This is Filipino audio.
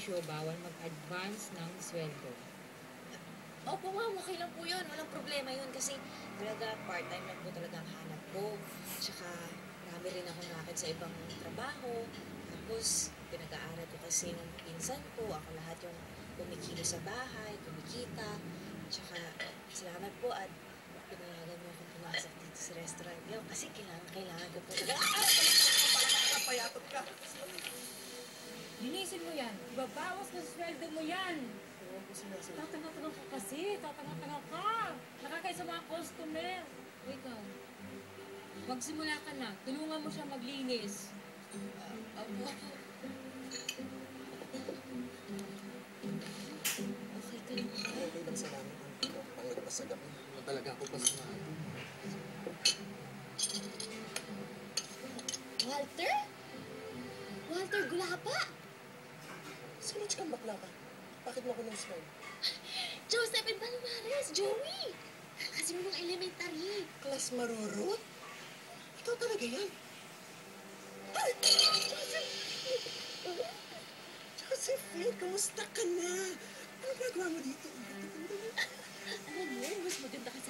negosyo, bawal mag-advance ng sweldo. Opo ma'am, okay lang po yun. Walang problema yun kasi talaga part-time lang po talaga ang hanap ko. Tsaka marami rin akong nakit sa ibang trabaho. Tapos pinag-aaral ko kasi ng pinsan ko. Ako lahat yung kumikilo sa bahay, kumikita. Tsaka salamat po at pinayagan mo akong pumasok dito sa restaurant niyo kasi kailangan ko po talaga. Payakot ka. Linisin mo yan. Babawas na sweldo mo yan. Ewan ko sinasabi. Tatanga-tanga ka kasi. Tatanga-tanga ka. Nakakaisa mga customer. O ikaw, magsimula ka na. Tulungan mo siya maglinis. Opo. Okay ka lang. Okay lang sa namin. Pangit pa sa gabi. Talaga ako pa sa Walter? Walter Gulapa? Sino kang bakla ka? Bakit mo ako nang-smile? Joseph and Palomares! Joey! Kasi mo nung elementary. Class marurot? Ikaw talaga yan? Ay! Josephine, kamusta ka na? Ano ginagawa mo dito? Alam mo, mas maganda ka sa